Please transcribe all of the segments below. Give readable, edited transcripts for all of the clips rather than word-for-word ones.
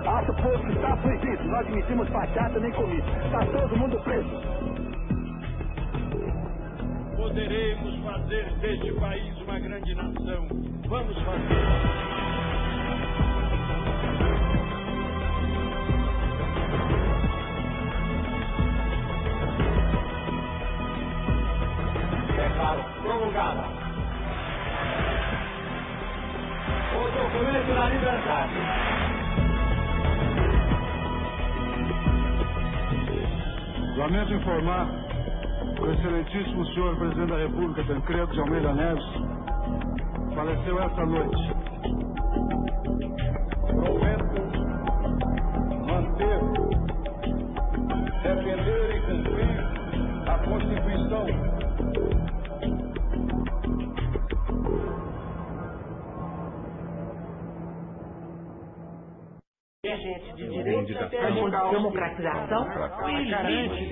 Acho povo que está afligido. Não admitimos passeata nem comício. Está todo mundo preso. Poderemos fazer deste país uma grande nação. Vamos fazer. Promulgada. O documento da liberdade. Lamento informar que o excelentíssimo senhor presidente da República, Tancredo de Almeida Neves, faleceu esta noite. Prometo manter, defender e cumprir a Constituição. Gente de direito, democratização e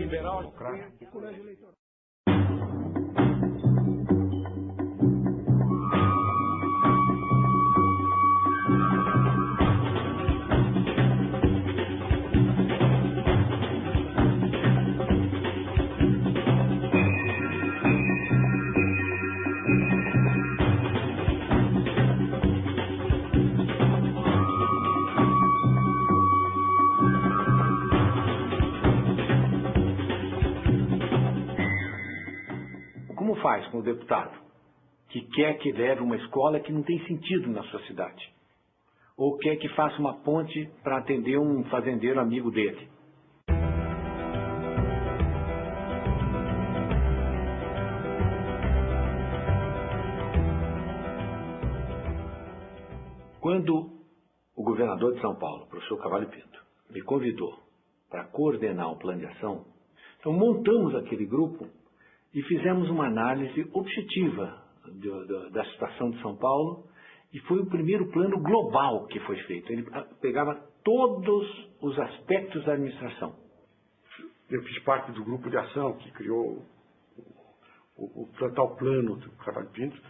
liberal. Como faz com o deputado que quer que leve uma escola que não tem sentido na sua cidade? Ou quer que faça uma ponte para atender um fazendeiro amigo dele? Quando o governador de São Paulo, o professor Cavallo Pinto, me convidou para coordenar um plano de ação, então montamos aquele grupo e fizemos uma análise objetiva da situação de São Paulo, e foi o primeiro plano global que foi feito. Ele pegava todos os aspectos da administração. Eu fiz parte do grupo de ação que criou o tal plano do Cavallo Pinto,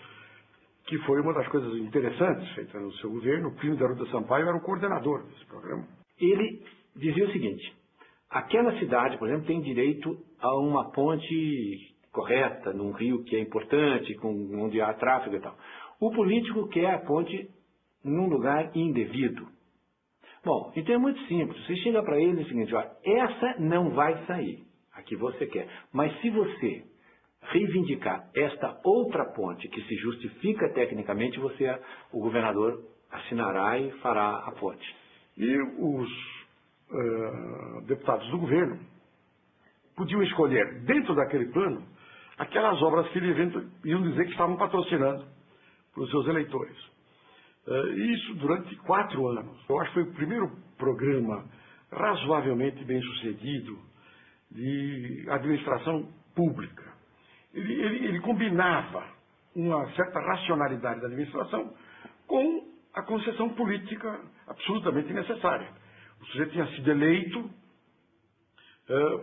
que foi uma das coisas interessantes feitas no seu governo. O Plínio da Arruda Sampaio era o coordenador desse programa. Ele dizia o seguinte: aquela cidade, por exemplo, tem direito a uma ponte correta, num rio que é importante, onde há tráfego e tal. O político quer a ponte num lugar indevido. Bom, então é muito simples. Você chega para ele e diz o seguinte: olha, essa não vai sair, a que você quer. Mas se você reivindicar esta outra ponte que se justifica tecnicamente, o governador assinará e fará a ponte. E os deputados do governo podiam escolher, dentro daquele plano, aquelas obras que eles iam dizer que estavam patrocinando para os seus eleitores. Isso durante 4 anos. Eu acho que foi o primeiro programa razoavelmente bem sucedido de administração pública. Ele combinava uma certa racionalidade da administração com a concessão política absolutamente necessária. O sujeito tinha sido eleito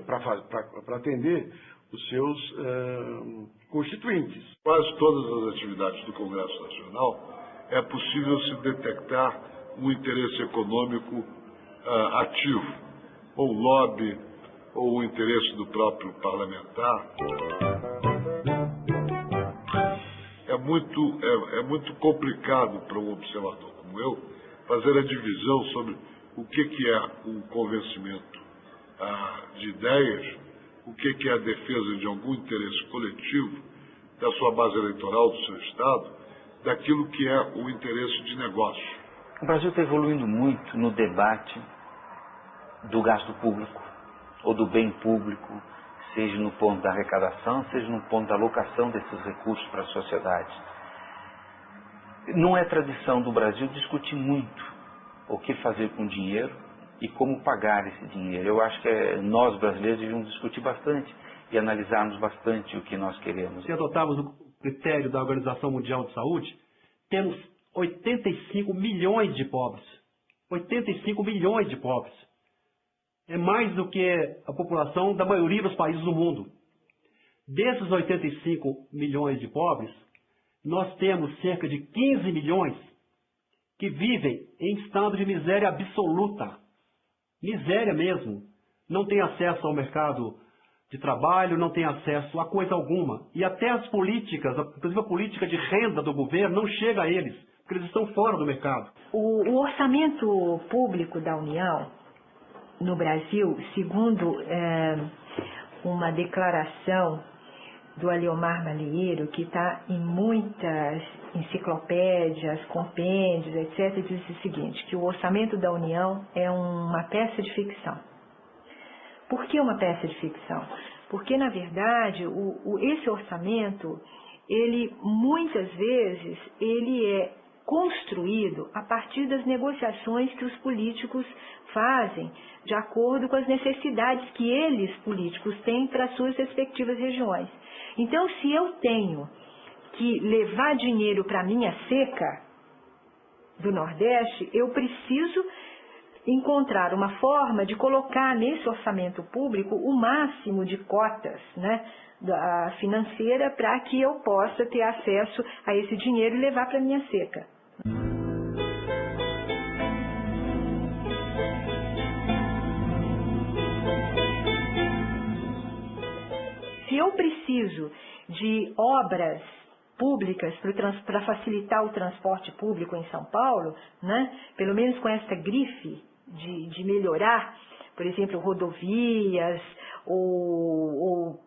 para atender os seus constituintes. Quase todas as atividades do Congresso Nacional é possível se detectar um interesse econômico ativo, ou lobby, ou o interesse do próprio parlamentar. É muito complicado para um observador como eu fazer a divisão sobre o que é um convencimento de ideias, o que é a defesa de algum interesse coletivo da sua base eleitoral, do seu Estado, daquilo que é o interesse de negócio. O Brasil está evoluindo muito no debate do gasto público ou do bem público, seja no ponto da arrecadação, seja no ponto da alocação desses recursos para a sociedade. Não é tradição do Brasil discutir muito o que fazer com o dinheiro e como pagar esse dinheiro. Eu acho que nós brasileiros devíamos discutir bastante e analisarmos bastante o que nós queremos. Se adotarmos o critério da Organização Mundial de Saúde, temos 85 milhões de pobres. 85 milhões de pobres. É mais do que a população da maioria dos países do mundo. Desses 85 milhões de pobres, nós temos cerca de 15 milhões que vivem em estado de miséria absoluta. Miséria mesmo. Não tem acesso ao mercado de trabalho, não tem acesso a coisa alguma. E até as políticas, inclusive a política de renda do governo, não chega a eles, porque eles estão fora do mercado. O orçamento público da União, no Brasil, segundo uma declaração do Aliomar Malheiro, que está em muitas enciclopédias, compêndios, etc., diz o seguinte, que o orçamento da União é uma peça de ficção. Por que uma peça de ficção? Porque, na verdade, esse orçamento, ele, muitas vezes, ele é construído a partir das negociações que os políticos fazem de acordo com as necessidades que eles, políticos, têm para as suas respectivas regiões. Então, se eu tenho que levar dinheiro para a minha seca do Nordeste, eu preciso encontrar uma forma de colocar nesse orçamento público o máximo de cotas, né, financeira, para que eu possa ter acesso a esse dinheiro e levar para a minha seca. Se eu preciso de obras públicas para facilitar o transporte público em São Paulo, né, pelo menos com essa grife de melhorar, por exemplo, rodovias ou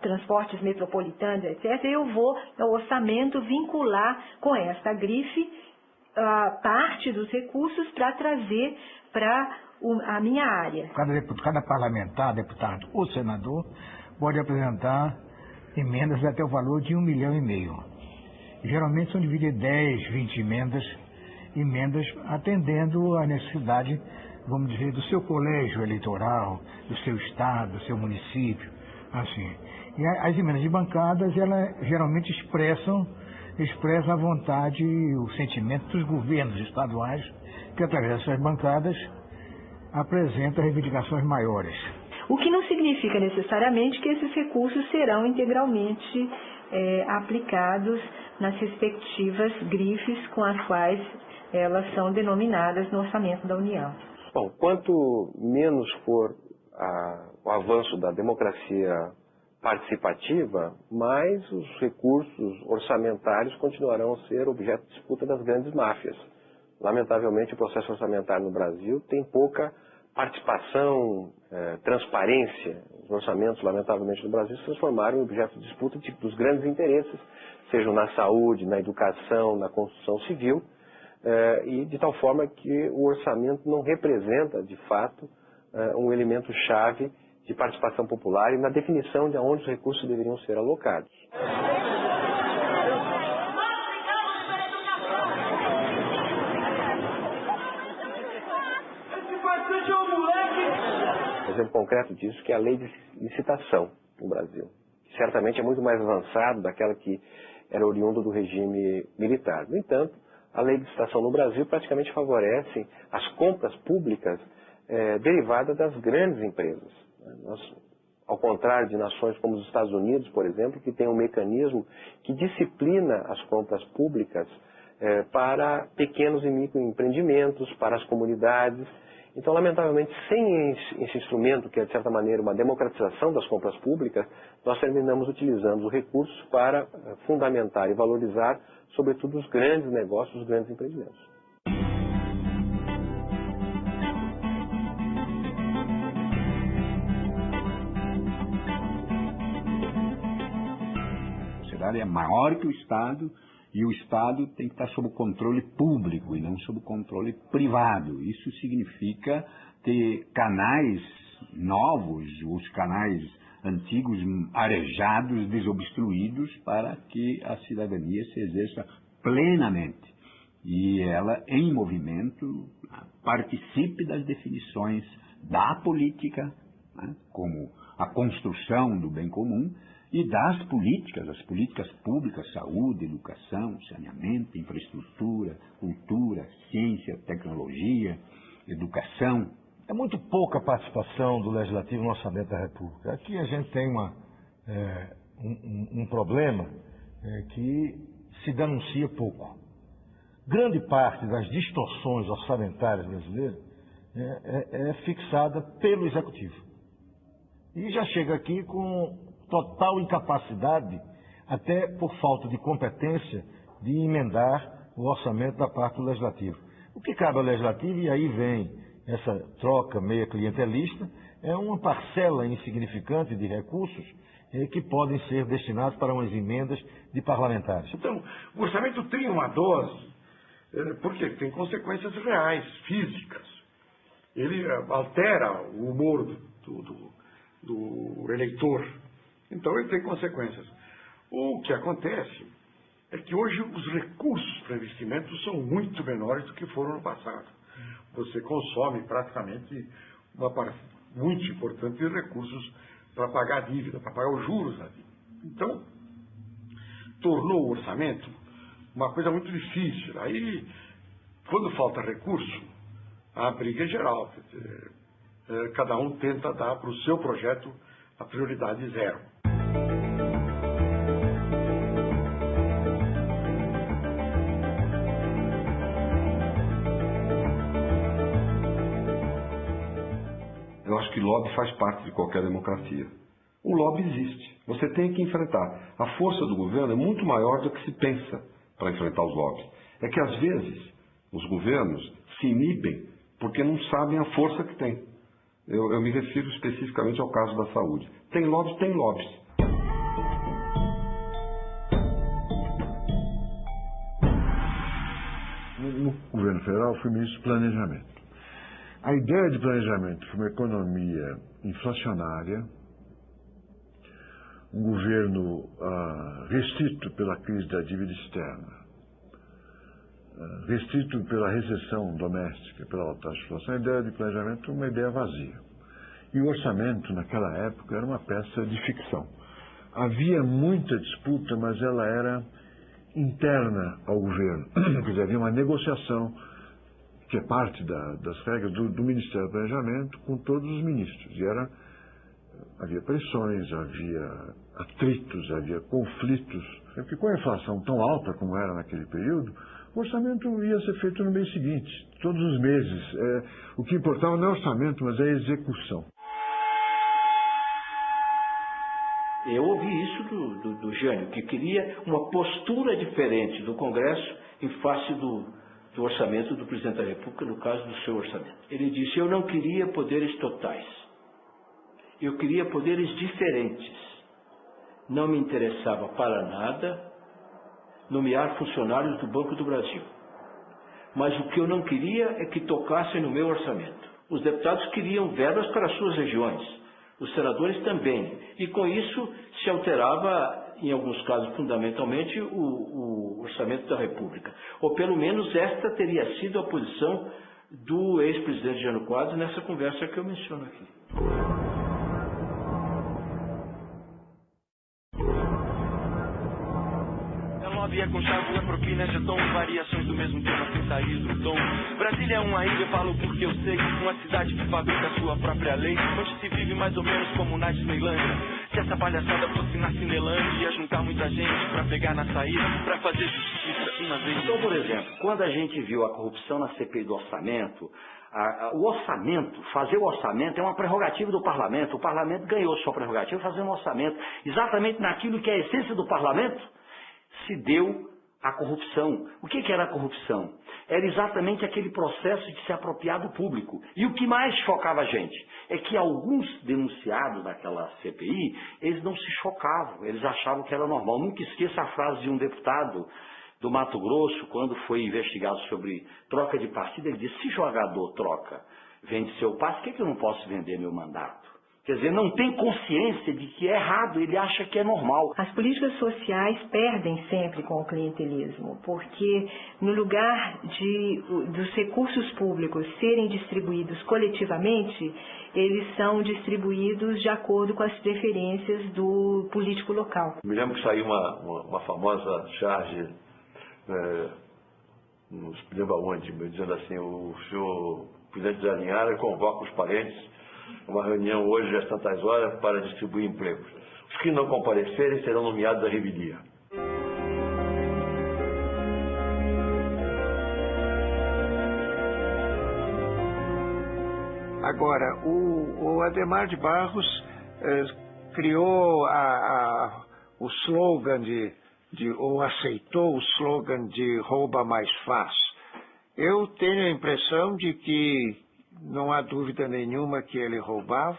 transportes metropolitanos, etc., eu vou ao orçamento vincular com essa grife parte dos recursos para trazer para a minha área. Cada parlamentar, deputado ou senador pode apresentar emendas até o valor de R$1,5 milhão. Geralmente são divididas 10, 20 emendas atendendo à necessidade, vamos dizer, do seu colégio eleitoral, do seu estado, do seu município, assim. E as emendas de bancadas, elas geralmente expressam a vontade e o sentimento dos governos estaduais, que através dessas bancadas apresentam reivindicações maiores. O que não significa necessariamente que esses recursos serão integralmente aplicados nas respectivas grifes com as quais elas são denominadas no orçamento da União. Bom, quanto menos for o avanço da democracia participativa, mais os recursos orçamentários continuarão a ser objeto de disputa das grandes máfias. Lamentavelmente, o processo orçamentário no Brasil tem pouca participação, transparência. Os orçamentos, lamentavelmente, no Brasil se transformaram em objeto de disputa dos grandes interesses, sejam na saúde, na educação, na construção civil, e de tal forma que o orçamento não representa, de fato, um elemento chave de participação popular e na definição de aonde os recursos deveriam ser alocados. Um exemplo concreto disso que é a lei de licitação no Brasil, que certamente é muito mais avançado daquela que era oriunda do regime militar. No entanto, a lei de licitação no Brasil praticamente favorece as compras públicas derivadas das grandes empresas. Nós, ao contrário de nações como os Estados Unidos, por exemplo, que tem um mecanismo que disciplina as compras públicas para pequenos e microempreendimentos, para as comunidades. Então, lamentavelmente, sem esse instrumento, que é, de certa maneira, uma democratização das compras públicas, nós terminamos utilizando os recursos para fundamentar e valorizar, sobretudo, os grandes negócios, os grandes empreendimentos. A sociedade é maior que o Estado, e o Estado tem que estar sob controle público e não sob controle privado. Isso significa ter canais novos, os canais antigos arejados, desobstruídos, para que a cidadania se exerça plenamente. E ela, em movimento, participe das definições da política, né, como a construção do bem comum, e das políticas, as políticas públicas, saúde, educação, saneamento, infraestrutura, cultura, ciência, tecnologia, educação. É muito pouca a participação do Legislativo no Orçamento da República. Aqui a gente tem um problema que se denuncia pouco. Grande parte das distorções orçamentárias brasileiras é fixada pelo Executivo. E já chega aqui com total incapacidade, até por falta de competência, de emendar o orçamento da parte do Legislativo. O que cabe ao Legislativo, e aí vem essa troca meia clientelista, é uma parcela insignificante de recursos que podem ser destinados para umas emendas de parlamentares. Então, o orçamento tem uma dose, porque tem consequências reais, físicas. Ele altera o humor do eleitor. Então, ele tem consequências. O que acontece é que hoje os recursos para investimento são muito menores do que foram no passado. Você consome praticamente uma parte muito importante de recursos para pagar a dívida, para pagar os juros da dívida. Então, tornou o orçamento uma coisa muito difícil. Aí, quando falta recurso, a briga é geral. Quer dizer, cada um tenta dar para o seu projeto a prioridade zero. Eu acho que lobby faz parte de qualquer democracia. O lobby existe. Você tem que enfrentar. A força do governo é muito maior do que se pensa para enfrentar os lobbies. É que, às vezes, os governos se inibem porque não sabem a força que tem. Eu me refiro especificamente ao caso da saúde. Tem lobbies, tem lobbies. No governo federal, fui ministro do Planejamento. A ideia de planejamento foi uma economia inflacionária, um governo restrito pela crise da dívida externa, restrito pela recessão doméstica, pela alta taxa de inflação. A ideia de planejamento é uma ideia vazia. E o orçamento, naquela época, era uma peça de ficção. Havia muita disputa, mas ela era interna ao governo. Quer dizer, havia uma negociação, que é parte das regras do Ministério do Planejamento, com todos os ministros. E havia pressões, havia atritos, havia conflitos. Porque com a inflação tão alta como era naquele período, o orçamento ia ser feito no mês seguinte, todos os meses. O que importava não é o orçamento, mas é a execução. Eu ouvi isso do Jânio, que queria uma postura diferente do Congresso em face do orçamento do Presidente da República, no caso do seu orçamento. Ele disse: eu não queria poderes totais. Eu queria poderes diferentes. Não me interessava para nada nomear funcionários do Banco do Brasil. Mas o que eu não queria é que tocassem no meu orçamento. Os deputados queriam verbas para as suas regiões. Os senadores também. E com isso se alterava, em alguns casos fundamentalmente, o orçamento da República. Ou pelo menos esta teria sido a posição do ex-presidente Jânio Quadros nessa conversa que eu menciono aqui. É conchavo, é propina, já tom, variações do mesmo tema sem sair do tom. Brasília é uma ilha, falo porque eu sei, uma cidade que fabrica sua própria lei, onde se vive mais ou menos como na Disneylândia. Se essa palhaçada fosse na Cinelândia, ia juntar muita gente pra pegar na saída, pra fazer justiça uma vez. Então, por exemplo, quando a gente viu a corrupção na CPI do orçamento, o orçamento, fazer o orçamento é uma prerrogativa do parlamento. O parlamento ganhou sua prerrogativa fazendo um orçamento. Exatamente naquilo que é a essência do parlamento, se deu a corrupção. O que era a corrupção? Era exatamente aquele processo de se apropriar do público. E o que mais chocava a gente é que alguns denunciados daquela CPI, eles não se chocavam, eles achavam que era normal. Nunca esqueça a frase de um deputado do Mato Grosso, quando foi investigado sobre troca de partido, ele disse: se jogador troca, vende seu passe, por que eu não posso vender meu mandato? Quer dizer, não tem consciência de que é errado, ele acha que é normal. As políticas sociais perdem sempre com o clientelismo, porque no lugar dos recursos públicos serem distribuídos coletivamente, eles são distribuídos de acordo com as preferências do político local. Me lembro que saiu uma famosa charge, não se lembra onde, dizendo assim: o senhor presidente Zé Linhares convoca os parentes uma reunião hoje às tantas horas para distribuir empregos. Os que não comparecerem serão nomeados à revelia. Agora, o Adhemar de Barros criou o slogan ou aceitou o slogan de rouba mais faz. Eu tenho a impressão de que não há dúvida nenhuma que ele roubava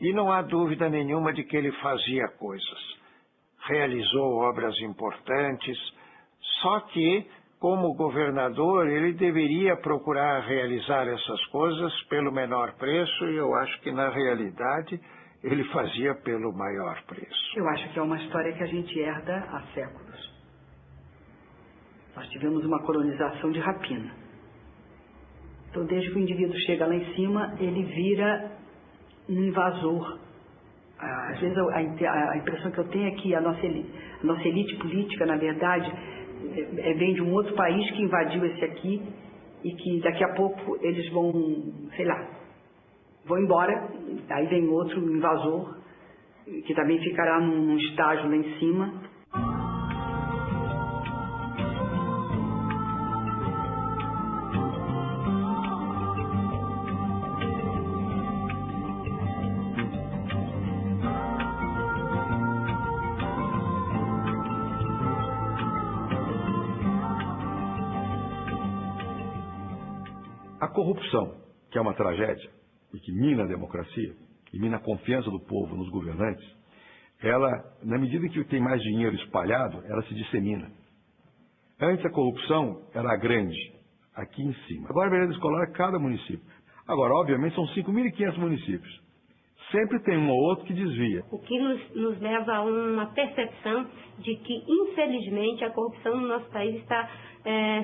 e não há dúvida nenhuma de que ele fazia coisas. Realizou obras importantes, só que, como governador, ele deveria procurar realizar essas coisas pelo menor preço e eu acho que, na realidade, ele fazia pelo maior preço. Eu acho que é uma história que a gente herda há séculos. Nós tivemos uma colonização de rapina. Então, desde que o indivíduo chega lá em cima, ele vira um invasor. Às vezes, a impressão que eu tenho é que a nossa elite política, na verdade, vem de um outro país que invadiu esse aqui e que daqui a pouco eles vão, sei lá, vão embora, aí vem outro invasor que também ficará num estágio lá em cima. A corrupção, que é uma tragédia e que mina a democracia, e mina a confiança do povo nos governantes, ela, na medida em que tem mais dinheiro espalhado, ela se dissemina. Antes a corrupção era grande, aqui em cima. Agora a merenda escolar é cada município. Agora, obviamente, são 5.500 municípios. Sempre tem um ou outro que desvia. O que nos leva a uma percepção de que, infelizmente, a corrupção no nosso país está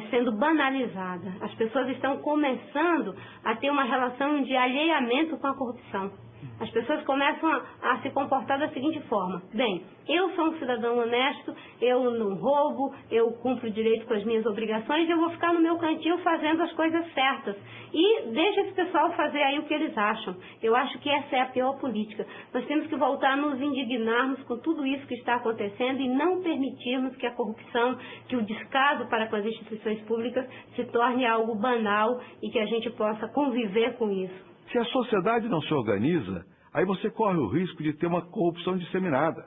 sendo banalizada. As pessoas estão começando a ter uma relação de alheiamento com a corrupção. As pessoas começam a se comportar da seguinte forma: bem, eu sou um cidadão honesto, eu não roubo, eu cumpro direito com as minhas obrigações, eu vou ficar no meu cantinho fazendo as coisas certas. E deixa esse pessoal fazer aí o que eles acham. Eu acho que essa é a pior política. Nós temos que voltar a nos indignarmos com tudo isso que está acontecendo e não permitirmos que a corrupção, que o descaso para com as instituições públicas se torne algo banal e que a gente possa conviver com isso. Se a sociedade não se organiza, aí você corre o risco de ter uma corrupção disseminada.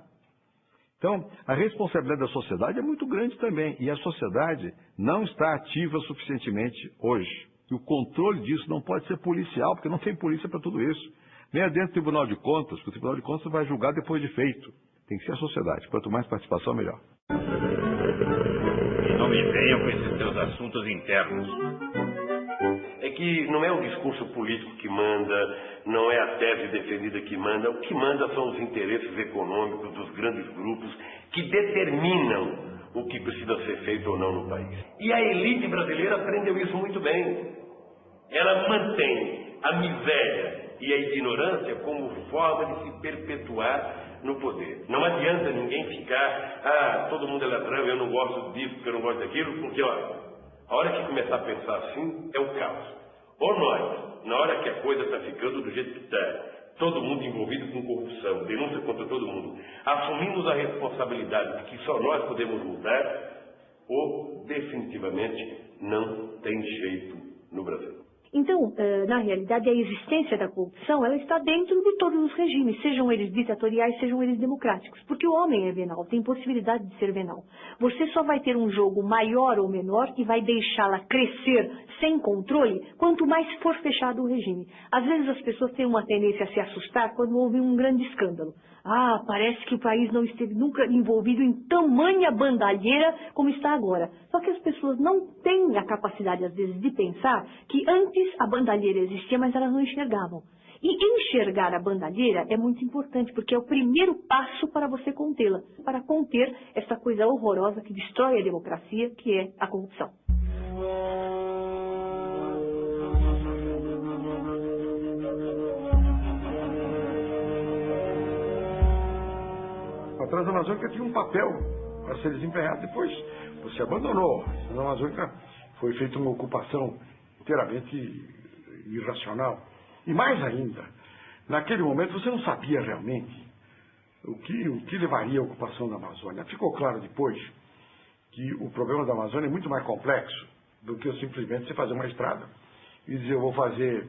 Então, a responsabilidade da sociedade é muito grande também. E a sociedade não está ativa suficientemente hoje. E o controle disso não pode ser policial, porque não tem polícia para tudo isso. Nem é dentro do Tribunal de Contas, porque o Tribunal de Contas vai julgar depois de feito. Tem que ser a sociedade. Quanto mais participação, melhor. E não me venham com esses seus assuntos internos. É que não é o discurso político que manda, não é a tese defendida que manda. O que manda são os interesses econômicos dos grandes grupos que determinam o que precisa ser feito ou não no país. E a elite brasileira aprendeu isso muito bem. Ela mantém a miséria e a ignorância como forma de se perpetuar no poder. Não adianta ninguém ficar, todo mundo é ladrão, eu não gosto disso, porque eu não gosto daquilo, porque, olha, a hora que começar a pensar assim, é o caos. Ou nós, na hora que a coisa está ficando do jeito que está, todo mundo envolvido com corrupção, denúncia contra todo mundo, assumimos a responsabilidade de que só nós podemos mudar, ou definitivamente não tem jeito no Brasil. Então, na realidade, a existência da corrupção, ela está dentro de todos os regimes, sejam eles ditatoriais, sejam eles democráticos, porque o homem é venal, tem possibilidade de ser venal. Você só vai ter um jogo maior ou menor que vai deixá-la crescer sem controle, quanto mais for fechado o regime. Às vezes as pessoas têm uma tendência a se assustar quando houve um grande escândalo. Parece que o país não esteve nunca envolvido em tamanha bandalheira como está agora. Só que as pessoas não têm a capacidade, às vezes, de pensar que antes a bandalheira existia, mas elas não enxergavam. E enxergar a bandalheira é muito importante, porque é o primeiro passo para você contê-la, para conter essa coisa horrorosa que destrói a democracia, que é a corrupção. A Transamazônica tinha um papel para ser desempenhado. Depois você abandonou. A Transamazônica foi feita uma ocupação inteiramente irracional. E mais ainda, naquele momento você não sabia realmente o que levaria à ocupação da Amazônia. Ficou claro depois que o problema da Amazônia é muito mais complexo do que simplesmente você fazer uma estrada e dizer eu vou fazer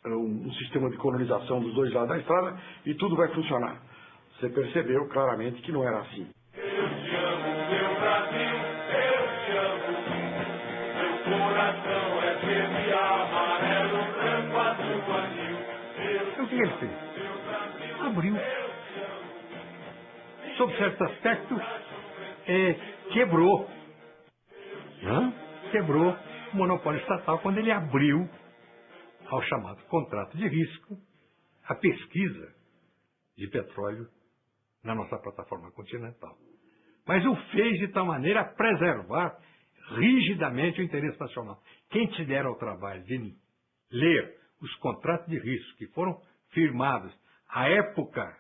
um sistema de colonização dos dois lados da estrada e tudo vai funcionar. Você percebeu claramente que não era assim. O que ele fez? Abriu. Sob certo aspecto, quebrou. Quebrou o monopólio estatal quando ele abriu ao chamado contrato de risco a pesquisa de petróleo na nossa plataforma continental. Mas o fez de tal maneira a preservar rigidamente o interesse nacional. Quem te der ao trabalho de ler os contratos de risco que foram firmados à época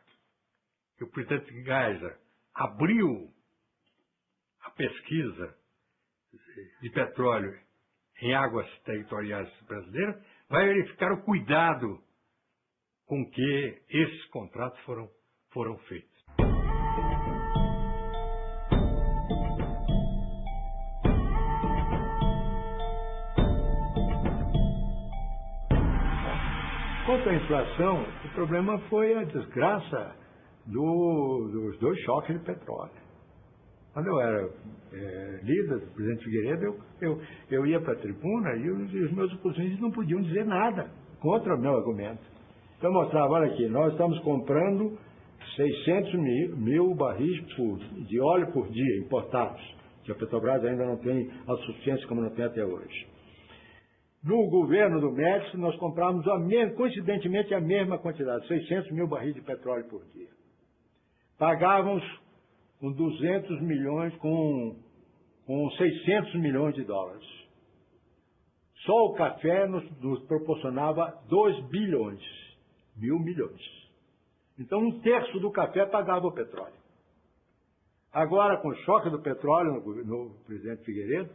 que o presidente Geisel abriu a pesquisa de petróleo em águas territoriais brasileiras, vai verificar o cuidado com que esses contratos foram feitos. Quanto à inflação, o problema foi a desgraça dos dois choques de petróleo. Quando eu era líder do presidente Figueiredo, eu ia para a tribuna e os meus oposicionistas não podiam dizer nada contra o meu argumento. Então eu mostrava, olha aqui, nós estamos comprando 600 mil barris de óleo por dia importados, que a Petrobras ainda não tem a suficiência como não tem até hoje. No governo do Médici, nós comprávamos coincidentemente a mesma quantidade, 600 mil barris de petróleo por dia. Pagávamos com 200 milhões, com 600 milhões de dólares. Só o café nos proporcionava 2 bilhões, 1.000 milhões. Então, 1/3 do café pagava o petróleo. Agora, com o choque do petróleo no presidente Figueiredo,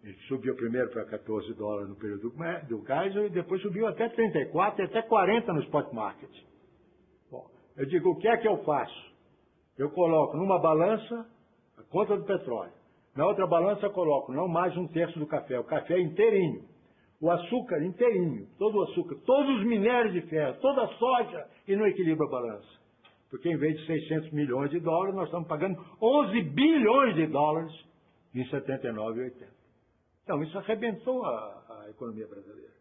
ele subiu primeiro para 14 dólares no período do Geisel e depois subiu até 34 e até 40 no spot market. Bom, eu digo, o que é que eu faço? Eu coloco numa balança a conta do petróleo. Na outra balança eu coloco não mais 1/3 do café, o café inteirinho. O açúcar inteirinho, todo o açúcar, todos os minérios de ferro, toda a soja e não equilibra a balança. Porque em vez de 600 milhões de dólares, nós estamos pagando 11 bilhões de dólares em 79 e 80. Então, isso arrebentou a economia brasileira.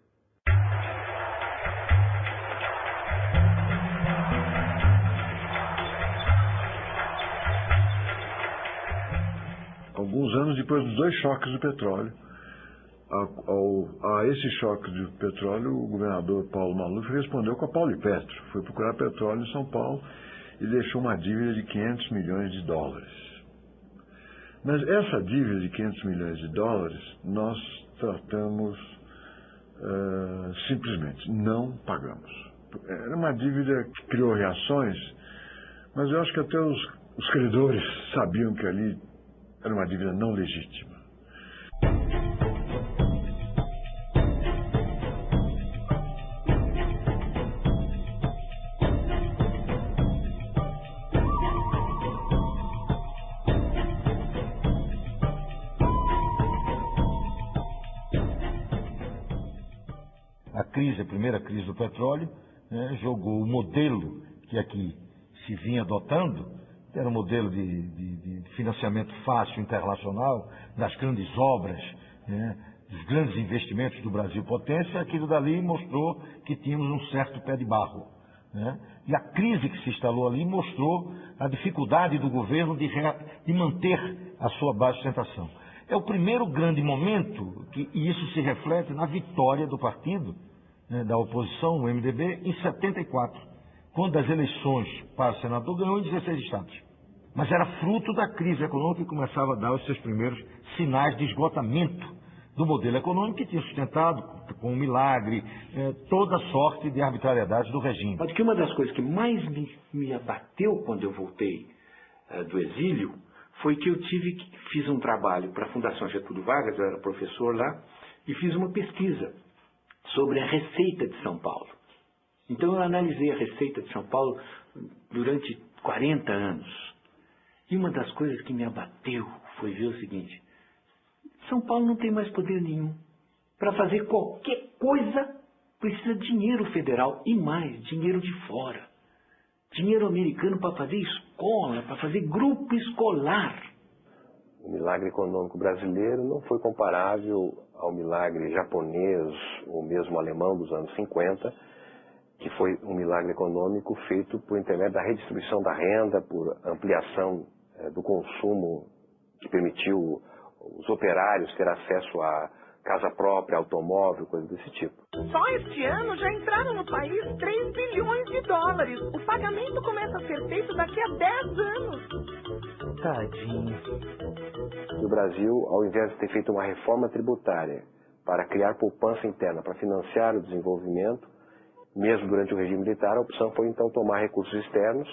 Alguns anos depois dos dois choques do petróleo, a esse choque de petróleo, o governador Paulo Maluf respondeu com a Paulipetro. Foi procurar petróleo em São Paulo e deixou uma dívida de 500 milhões de dólares. Mas essa dívida de 500 milhões de dólares, nós tratamos simplesmente, não pagamos. Era uma dívida que criou reações, mas eu acho que até os credores sabiam que ali era uma dívida não legítima. A primeira crise do petróleo, jogou o modelo que aqui se vinha adotando, que era um modelo de financiamento fácil internacional, das grandes obras, dos grandes investimentos do Brasil potência, aquilo dali mostrou que tínhamos um certo pé de barro. E a crise que se instalou ali mostrou a dificuldade do governo de manter a sua base de sustentação. É o primeiro grande momento, e isso se reflete na vitória do partido, da oposição, o MDB, em 74, quando as eleições para senador ganhou em 16 estados. Mas era fruto da crise econômica que começava a dar os seus primeiros sinais de esgotamento do modelo econômico que tinha sustentado, com um milagre, toda sorte de arbitrariedades do regime. Mas que uma das coisas que mais me abateu quando eu voltei do exílio foi que eu fiz um trabalho para a Fundação Getúlio Vargas, eu era professor lá, e fiz uma pesquisa sobre a Receita de São Paulo. Então eu analisei a Receita de São Paulo durante 40 anos. E uma das coisas que me abateu foi ver o seguinte: São Paulo não tem mais poder nenhum para fazer qualquer coisa precisa de dinheiro federal e mais, dinheiro de fora. Dinheiro americano para fazer escola, para fazer grupo escolar. O milagre econômico brasileiro não foi comparável ao milagre japonês ou mesmo alemão dos anos 50, que foi um milagre econômico feito por intermédio da redistribuição da renda, por ampliação do consumo, que permitiu os operários ter acesso a casa própria, automóvel, coisas desse tipo. Só este ano já entraram no país 3 bilhões de dólares. O pagamento começa a ser feito daqui a 10 anos. Tadinho. O Brasil, ao invés de ter feito uma reforma tributária para criar poupança interna, para financiar o desenvolvimento, mesmo durante o regime militar, a opção foi então tomar recursos externos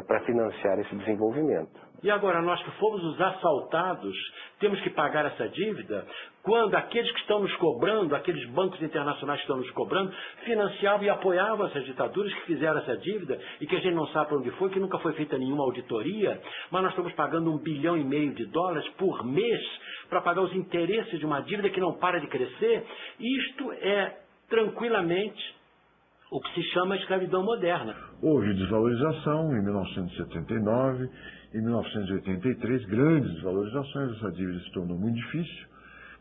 para financiar esse desenvolvimento. E agora, nós que fomos os assaltados, temos que pagar essa dívida, quando aqueles que estão nos cobrando, aqueles bancos internacionais que estão nos cobrando, financiavam e apoiavam essas ditaduras que fizeram essa dívida e que a gente não sabe para onde foi, que nunca foi feita nenhuma auditoria, mas nós estamos pagando $1,5 bilhão por mês para pagar os interesses de uma dívida que não para de crescer. Isto é tranquilamente o que se chama escravidão moderna. Houve desvalorização em 1979, em 1983, grandes desvalorizações, essa dívida se tornou muito difícil,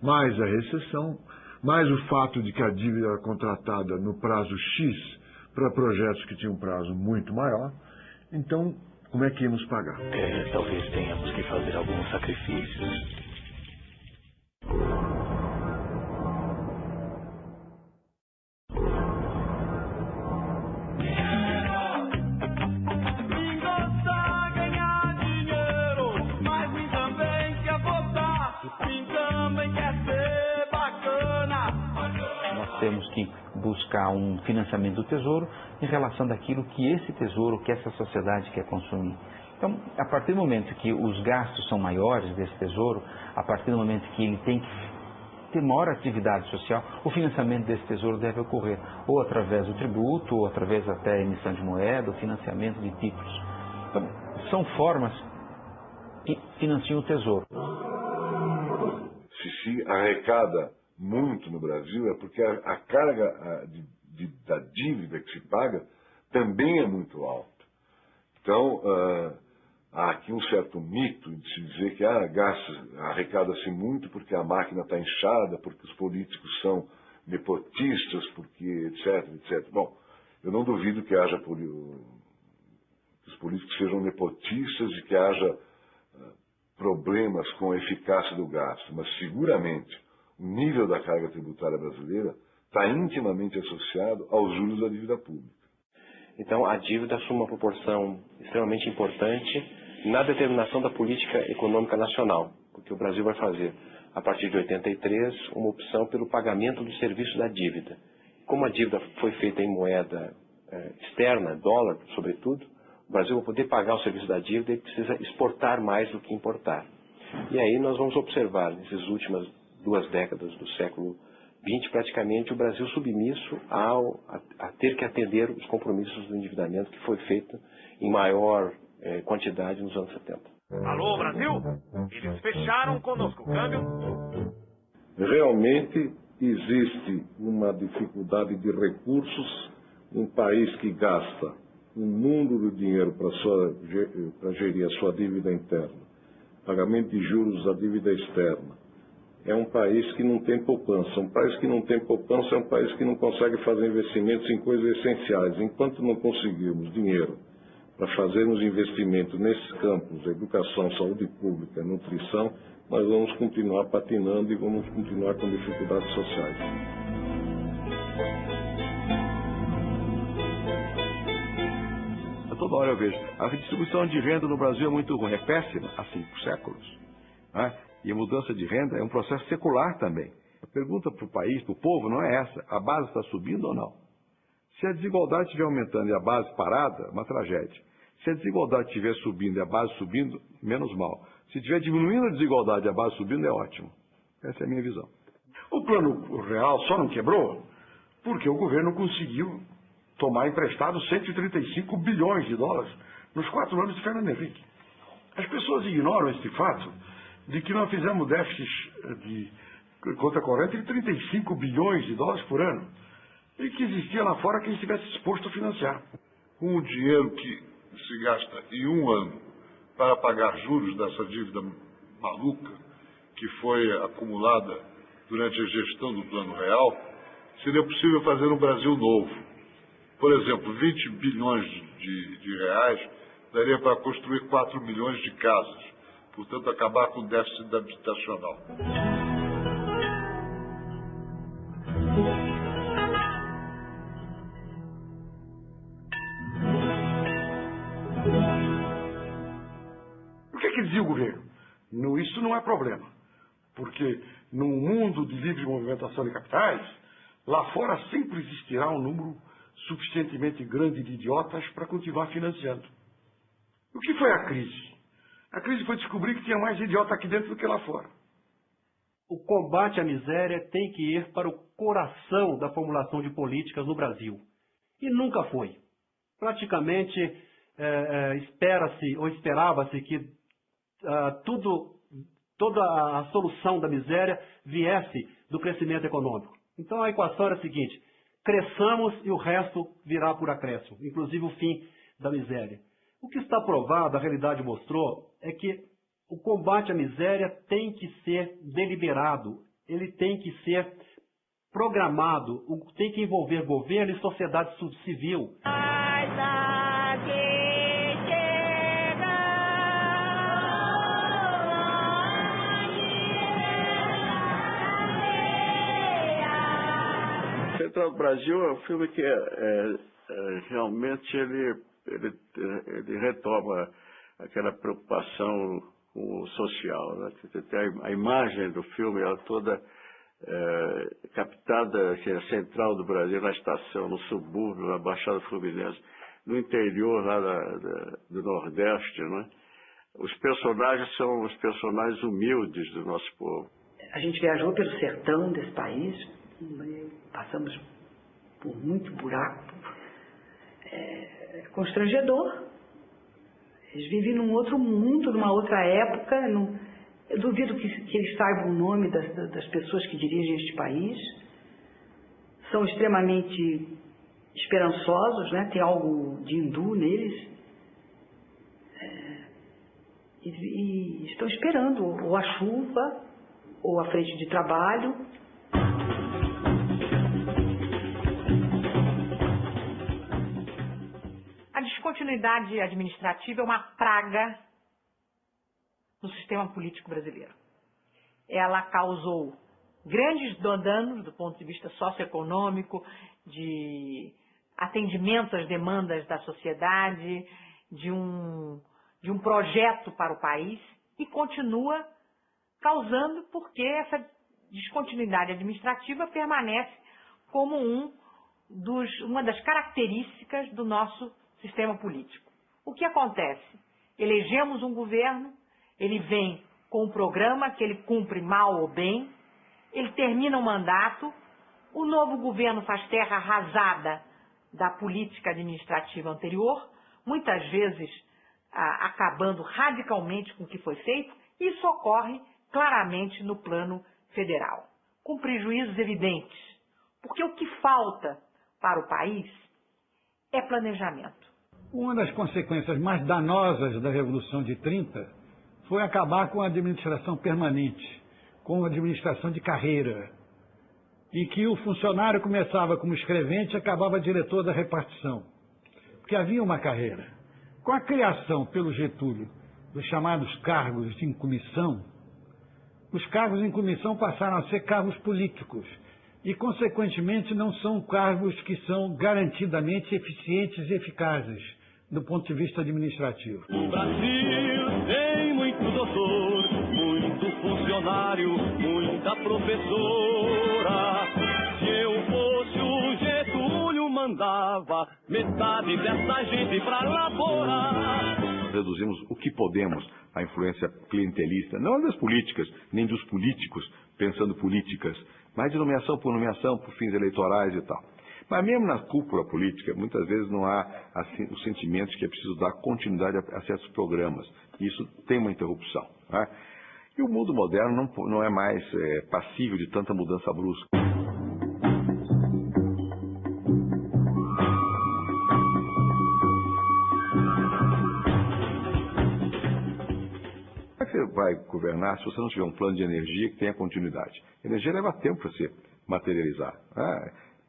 mais a recessão, mais o fato de que a dívida era contratada no prazo X para projetos que tinham um prazo muito maior. Então, como é que íamos pagar? Talvez tenhamos que fazer alguns sacrifícios. Temos que buscar um financiamento do Tesouro em relação daquilo que esse Tesouro, que essa sociedade quer consumir. Então, a partir do momento que os gastos são maiores desse Tesouro, a partir do momento que ele tem que ter maior atividade social, o financiamento desse Tesouro deve ocorrer ou através do tributo, ou através até da emissão de moeda, ou financiamento de títulos. Então, são formas que financiam o Tesouro. Se arrecada muito no Brasil é porque a carga da dívida que se paga também é muito alta. Então, há aqui um certo mito de se dizer que arrecada-se muito porque a máquina está inchada, porque os políticos são nepotistas, porque etc, etc. Bom, eu não duvido que os políticos sejam nepotistas e que haja problemas com a eficácia do gasto, mas seguramente o nível da carga tributária brasileira está intimamente associado aos juros da dívida pública. Então, a dívida assume uma proporção extremamente importante na determinação da política econômica nacional, porque o Brasil vai fazer, a partir de 83, uma opção pelo pagamento do serviço da dívida. Como a dívida foi feita em moeda externa, dólar, sobretudo, o Brasil vai poder pagar o serviço da dívida e precisa exportar mais do que importar. E aí nós vamos observar, nessas últimas 2 décadas do século XX, praticamente o Brasil submisso a ter que atender os compromissos do endividamento que foi feito em maior quantidade nos anos 70. Alô, Brasil? Eles fecharam conosco o câmbio. Realmente existe uma dificuldade de recursos, um país que gasta um mundo de dinheiro para gerir a sua dívida interna, pagamento de juros da dívida externa. É um país que não tem poupança. Um país que não tem poupança é um país que não consegue fazer investimentos em coisas essenciais. Enquanto não conseguirmos dinheiro para fazermos investimentos nesses campos, educação, saúde pública, nutrição, nós vamos continuar patinando e vamos continuar com dificuldades sociais. Toda hora eu vejo. A redistribuição de renda no Brasil é muito ruim, é péssima há 5 séculos. Né? E a mudança de renda é um processo secular também. A pergunta para o país, para o povo, não é essa. A base está subindo ou não? Se a desigualdade estiver aumentando e a base parada, é uma tragédia. Se a desigualdade estiver subindo e a base subindo, menos mal. Se estiver diminuindo a desigualdade e a base subindo, é ótimo. Essa é a minha visão. O Plano Real só não quebrou porque o governo conseguiu tomar emprestado 135 bilhões de dólares nos 4 anos de Fernando Henrique. As pessoas ignoram este fato de que nós fizemos déficits de conta corrente de 35 bilhões de dólares por ano. e que existia lá fora quem estivesse disposto a financiar. Com o dinheiro que se gasta em um ano para pagar juros dessa dívida maluca que foi acumulada durante a gestão do Plano Real, seria possível fazer um Brasil novo. Por exemplo, 20 bilhões de reais daria para construir 4 milhões de casas, portanto acabar com o déficit habitacional. O que é que dizia o governo? Isso não é problema, porque num mundo de livre movimentação de capitais, lá fora sempre existirá um número suficientemente grande de idiotas para continuar financiando. O que foi a crise? A crise foi descobrir que tinha mais idiota aqui dentro do que lá fora. O combate à miséria tem que ir para o coração da formulação de políticas no Brasil. E nunca foi. Praticamente espera-se ou esperava-se que toda a solução da miséria viesse do crescimento econômico. Então a equação era a seguinte: cresçamos e o resto virá por acréscimo, inclusive o fim da miséria. O que está provado, a realidade mostrou, é que o combate à miséria tem que ser deliberado, ele tem que ser programado, tem que envolver governo e sociedade civil. Central do Brasil é um filme que realmente ele retoma aquela preocupação com o social, né? A imagem do filme ela toda captada, que é a central do Brasil, na estação, no subúrbio, na Baixada Fluminense, no interior lá do Nordeste, né? Os personagens são os personagens humildes do nosso povo. A gente viajou pelo sertão desse país, passamos por muito buraco, constrangedor. Eles vivem num outro mundo, numa outra época. Eu duvido que eles saibam o nome das pessoas que dirigem este país. São extremamente esperançosos, né? Tem algo de hindu neles. E estão esperando ou a chuva, ou a frente de trabalho. A descontinuidade administrativa é uma praga no sistema político brasileiro. Ela causou grandes danos do ponto de vista socioeconômico, de atendimento às demandas da sociedade, de um projeto para o país, e continua causando porque essa descontinuidade administrativa permanece como uma das características do nosso sistema político. O que acontece? Elegemos um governo, ele vem com um programa que ele cumpre mal ou bem, ele termina o mandato, o novo governo faz terra arrasada da política administrativa anterior, muitas vezes acabando radicalmente com o que foi feito. Isso ocorre claramente no plano federal, com prejuízos evidentes, porque o que falta para o país é planejamento. Uma das consequências mais danosas da Revolução de 30 foi acabar com a administração permanente, com a administração de carreira, em que o funcionário começava como escrevente e acabava diretor da repartição, porque havia uma carreira. Com a criação pelo Getúlio dos chamados cargos de incomissão, os cargos em comissão passaram a ser cargos políticos e, consequentemente, não são cargos que são garantidamente eficientes e eficazes do ponto de vista administrativo. O Brasil tem muito doutor, muito funcionário, muita professora. Se eu fosse o Getúlio, mandava metade dessa gente pra laborar. Reduzimos o que podemos a influência clientelista, não das políticas, nem dos políticos pensando políticas, mas de nomeação por fins eleitorais e tal. Mas mesmo na cúpula política, muitas vezes não há assim, o sentimento de que é preciso dar continuidade a certos programas. Isso tem uma interrupção. Né? E o mundo moderno não é mais passível de tanta mudança brusca. governar se você não tiver um plano de energia que tenha continuidade. Energia leva tempo para se materializar.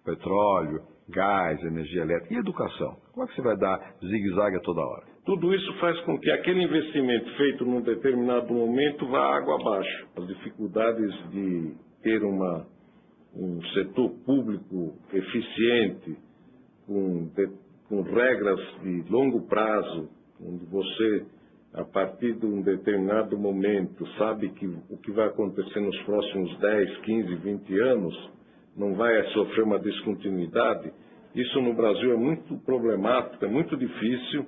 Petróleo, gás, energia elétrica e educação. Como é que você vai dar zigue-zague a toda hora? Tudo isso faz com que aquele investimento feito num determinado momento vá água abaixo. As dificuldades de ter um setor público eficiente, com regras de longo prazo, onde você, a partir de um determinado momento, sabe que o que vai acontecer nos próximos 10, 15, 20 anos não vai sofrer uma descontinuidade. Isso no Brasil é muito problemático, é muito difícil,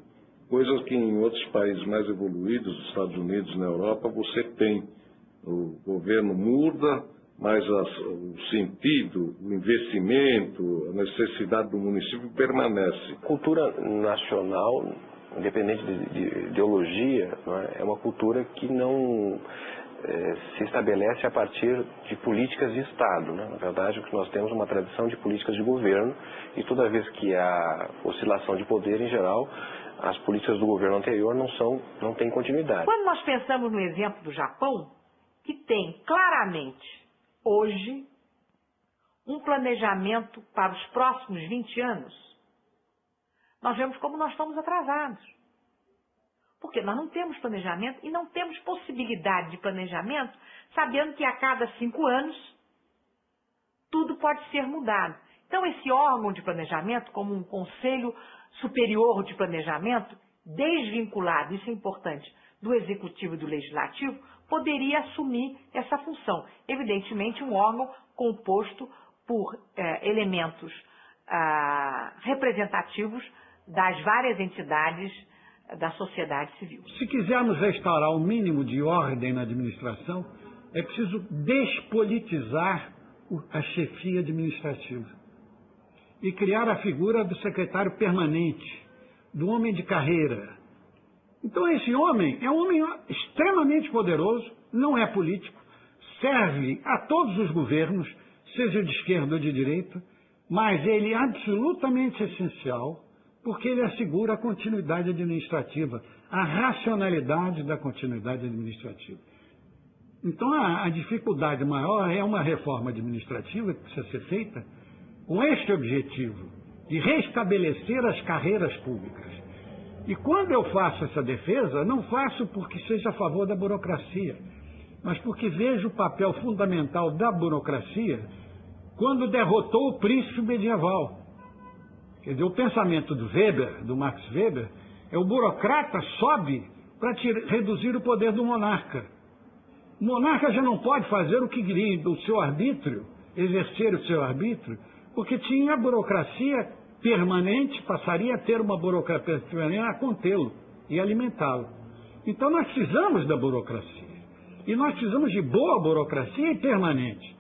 coisas que em outros países mais evoluídos, nos Estados Unidos, na Europa, você tem. O governo muda, mas o sentido, o investimento, a necessidade do município permanece. Cultura nacional, independente de ideologia, é uma cultura que não se estabelece a partir de políticas de Estado. Na verdade, o que nós temos é uma tradição de políticas de governo e toda vez que há oscilação de poder, em geral, as políticas do governo anterior não têm continuidade. Quando nós pensamos no exemplo do Japão, que tem claramente hoje um planejamento para os próximos 20 anos, nós vemos como nós estamos atrasados. Porque nós não temos planejamento e não temos possibilidade de planejamento, sabendo que a cada 5 anos tudo pode ser mudado. Então, esse órgão de planejamento, como um Conselho Superior de Planejamento, desvinculado, isso é importante, do Executivo e do Legislativo, poderia assumir essa função. Evidentemente, um órgão composto por elementos representativos das várias entidades da sociedade civil. Se quisermos restaurar o mínimo de ordem na administração, é preciso despolitizar a chefia administrativa e criar a figura do secretário permanente, do homem de carreira. Então esse homem é um homem extremamente poderoso, não é político, serve a todos os governos, seja de esquerda ou de direita, mas ele é absolutamente essencial porque ele assegura a continuidade administrativa, a racionalidade da continuidade administrativa. Então a dificuldade maior é uma reforma administrativa que precisa ser feita com este objetivo, de restabelecer as carreiras públicas. E quando eu faço essa defesa, não faço porque seja a favor da burocracia, mas porque vejo o papel fundamental da burocracia quando derrotou o príncipe medieval. Quer dizer, o pensamento do Weber, do Max Weber, é o burocrata sobe para reduzir o poder do monarca. O monarca já não pode fazer o que queria do seu arbítrio, exercer o seu arbítrio, porque tinha a burocracia permanente, passaria a ter uma burocracia permanente a contê-lo e alimentá-lo. Então nós precisamos da burocracia. E nós precisamos de boa burocracia e permanente.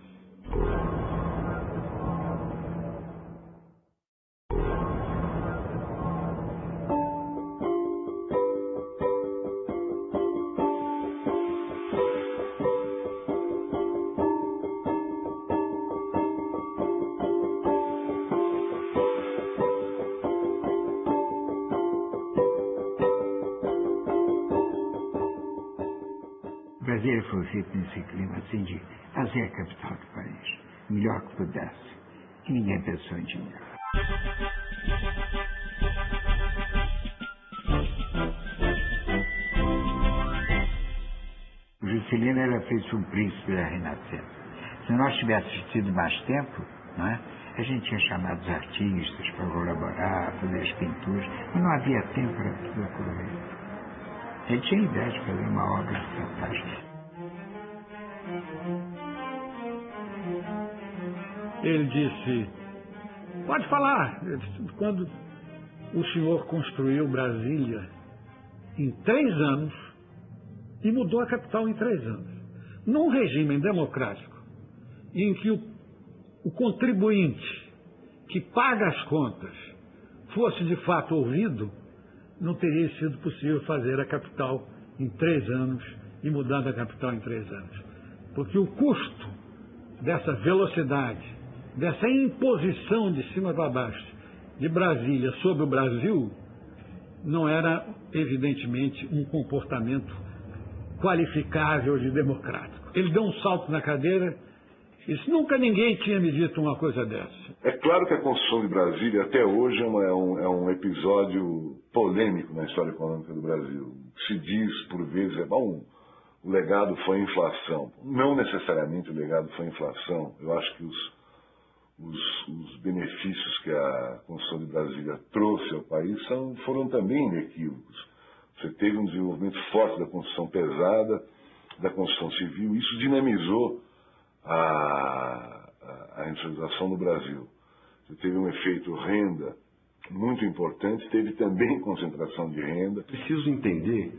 Brasília foi feito nesse clima assim de fazer a capital do país, o melhor que pudesse. E ninguém pensou em dinheiro. O Juscelino era feito um príncipe da Renascença. Se nós tivéssemos tido mais tempo, não é? A gente tinha chamado os artistas para colaborar, fazer as pinturas, mas não havia tempo para tudo aquilo. Ele tinha ideia de fazer uma obra fantástica. Ele disse, pode falar, quando o senhor construiu Brasília em 3 anos e mudou a capital em 3 anos, num regime democrático, em que o contribuinte que paga as contas fosse de fato ouvido, não teria sido possível fazer a capital em 3 anos e mudar a capital em 3 anos. Porque o custo dessa velocidade, dessa imposição de cima para baixo de Brasília sobre o Brasil, não era, evidentemente, um comportamento qualificável de democrático. Ele deu um salto na cadeira e disse, nunca ninguém tinha me dito uma coisa dessa. É claro que a Constituição de Brasília, até hoje, é um episódio polêmico na história econômica do Brasil. Se diz, por vezes, bom, o legado foi a inflação. Não necessariamente o legado foi a inflação. Eu acho que os benefícios que a Constituição de Brasília trouxe ao país foram também inequívocos. Você teve um desenvolvimento forte da Constituição pesada, da Constituição Civil, isso dinamizou a industrialização no Brasil. Você teve um efeito renda muito importante, teve também concentração de renda. Preciso entender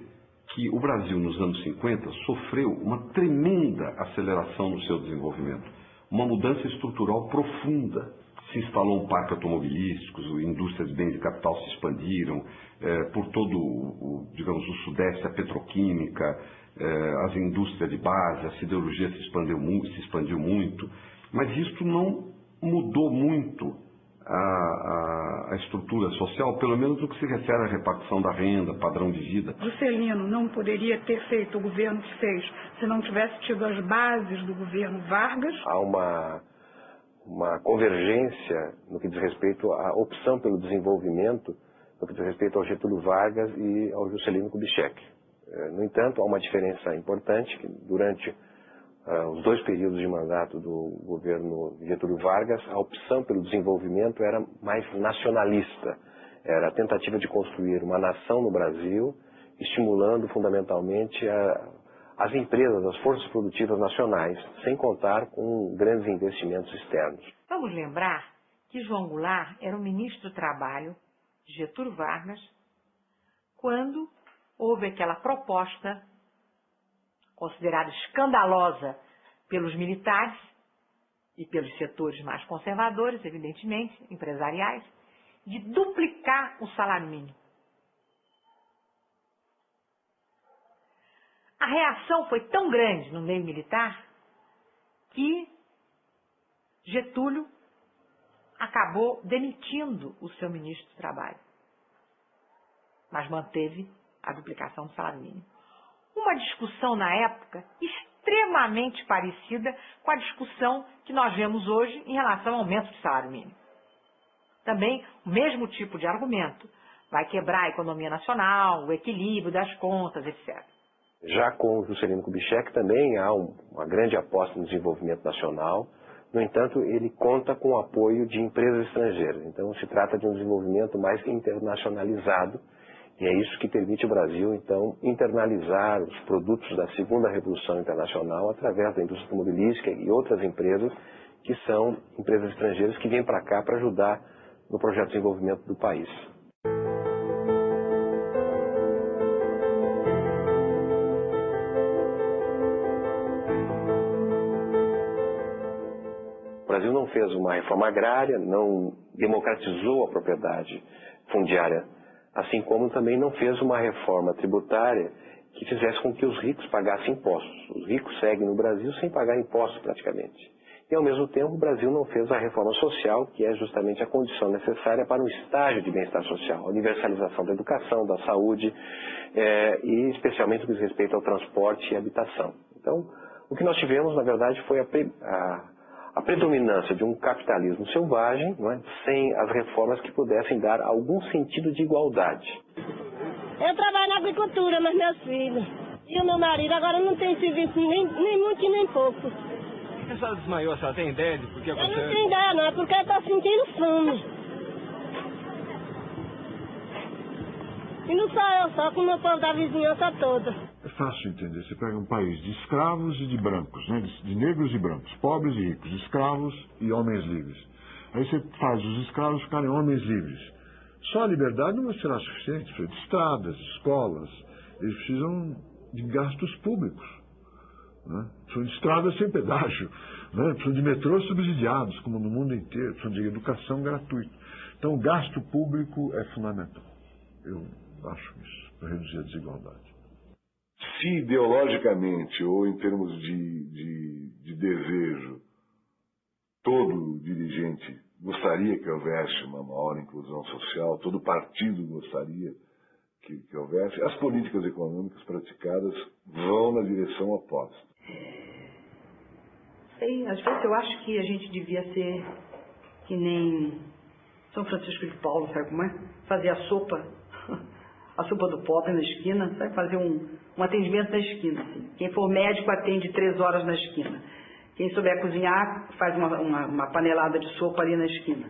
que o Brasil, nos anos 50, sofreu uma tremenda aceleração no seu desenvolvimento. Uma mudança estrutural profunda. Se instalou um parque automobilístico, indústrias de bens de capital se expandiram, por todo digamos, o Sudeste, a petroquímica, as indústrias de base, a siderurgia se expandiu muito, mas isso não mudou muito a estrutura social, pelo menos no que se refere à repartição da renda, padrão de vida. Juscelino não poderia ter feito o governo que fez se não tivesse tido as bases do governo Vargas. Há uma convergência no que diz respeito à opção pelo desenvolvimento, no que diz respeito ao Getúlio Vargas e ao Juscelino Kubitschek. No entanto, há uma diferença importante, que durante os 2 períodos de mandato do governo Getúlio Vargas, a opção pelo desenvolvimento era mais nacionalista. Era a tentativa de construir uma nação no Brasil, estimulando fundamentalmente as empresas, as forças produtivas nacionais, sem contar com grandes investimentos externos. Vamos lembrar que João Goulart era o ministro do Trabalho de Getúlio Vargas quando houve aquela proposta considerada escandalosa pelos militares e pelos setores mais conservadores, evidentemente, empresariais, de duplicar o salário mínimo. A reação foi tão grande no meio militar que Getúlio acabou demitindo o seu ministro do Trabalho, mas manteve a duplicação do salário mínimo. Uma discussão na época extremamente parecida com a discussão que nós vemos hoje em relação ao aumento do salário mínimo. Também o mesmo tipo de argumento. Vai quebrar a economia nacional, o equilíbrio das contas, etc. Já com o Juscelino Kubitschek também há uma grande aposta no desenvolvimento nacional. No entanto, ele conta com o apoio de empresas estrangeiras. Então, se trata de um desenvolvimento mais internacionalizado. E é isso que permite o Brasil, então, internalizar os produtos da segunda revolução internacional através da indústria automobilística e outras empresas que são empresas estrangeiras que vêm para cá para ajudar no projeto de desenvolvimento do país. O Brasil não fez uma reforma agrária, não democratizou a propriedade fundiária, assim como também não fez uma reforma tributária que fizesse com que os ricos pagassem impostos. Os ricos seguem no Brasil sem pagar impostos praticamente. E ao mesmo tempo o Brasil não fez a reforma social, que é justamente a condição necessária para um estágio de bem-estar social, a universalização da educação, da saúde e especialmente no que diz respeito ao transporte e habitação. Então, o que nós tivemos, na verdade, foi a predominância de um capitalismo selvagem, não é? Sem as reformas que pudessem dar algum sentido de igualdade. Eu trabalho na agricultura, mas meus filhos e o meu marido agora não tem serviço nem muito e nem pouco. A senhora desmaiou, a senhora tem ideia de por que aconteceu? Eu não tenho ideia não, é porque eu estou sentindo fome. E não só eu, só com o meu povo da vizinhança toda. É fácil entender. Você pega um país de escravos e de brancos, né? De negros e brancos, pobres e ricos, escravos e homens livres. Aí você faz os escravos ficarem homens livres. Só a liberdade não será suficiente. Precisa de estradas, escolas. Eles precisam de gastos públicos. Né? Precisam de estradas sem pedágio. Né? Precisam de metrôs subsidiados, como no mundo inteiro. Precisam de educação gratuita. Então, o gasto público é fundamental. Eu acho isso, para reduzir a desigualdade. Se ideologicamente ou em termos de desejo, todo dirigente gostaria que houvesse uma maior inclusão social, todo partido gostaria que houvesse, as políticas econômicas praticadas vão na direção oposta. Sei, às vezes eu acho que a gente devia ser que nem São Francisco de Paulo, sabe como é? Fazer a sopa do pobre na esquina, sabe? Fazer um atendimento na esquina. Assim. Quem for médico atende 3 horas na esquina. Quem souber cozinhar faz uma panelada de sopa ali na esquina.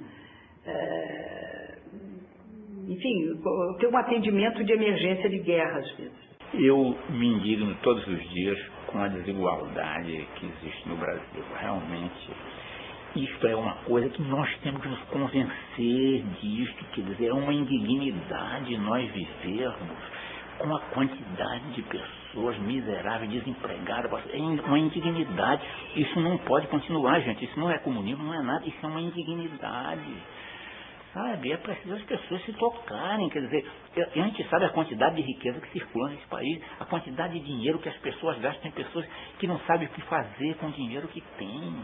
Enfim, ter um atendimento de emergência de guerra às vezes. Eu me indigno todos os dias com a desigualdade que existe no Brasil. Realmente, isso é uma coisa que nós temos que nos convencer disso. Quer dizer, é uma indignidade nós vivermos com a quantidade de pessoas miseráveis, desempregadas. É uma indignidade. Isso não pode continuar, gente. Isso não é comunismo, não é nada. Isso é uma indignidade. Sabe, é preciso as pessoas se tocarem, quer dizer, a gente sabe a quantidade de riqueza que circula nesse país, a quantidade de dinheiro que as pessoas gastam, tem pessoas que não sabem o que fazer com o dinheiro que têm.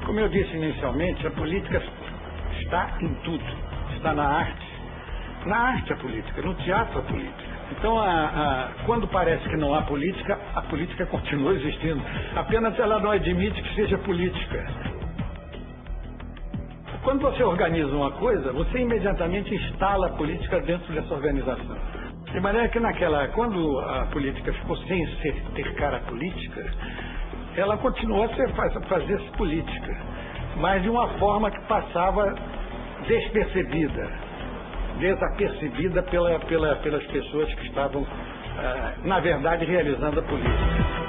Como eu disse inicialmente, a política está em tudo. Está na arte. Na arte a política, no teatro a política. Então, quando parece que não há política, a política continua existindo. Apenas ela não admite que seja política. Quando você organiza uma coisa, você imediatamente instala a política dentro dessa organização. De maneira que quando a política ficou sem ter cara política, ela continuou a fazer política, mas de uma forma que passava desapercebida pelas pessoas que estavam, na verdade, realizando a política.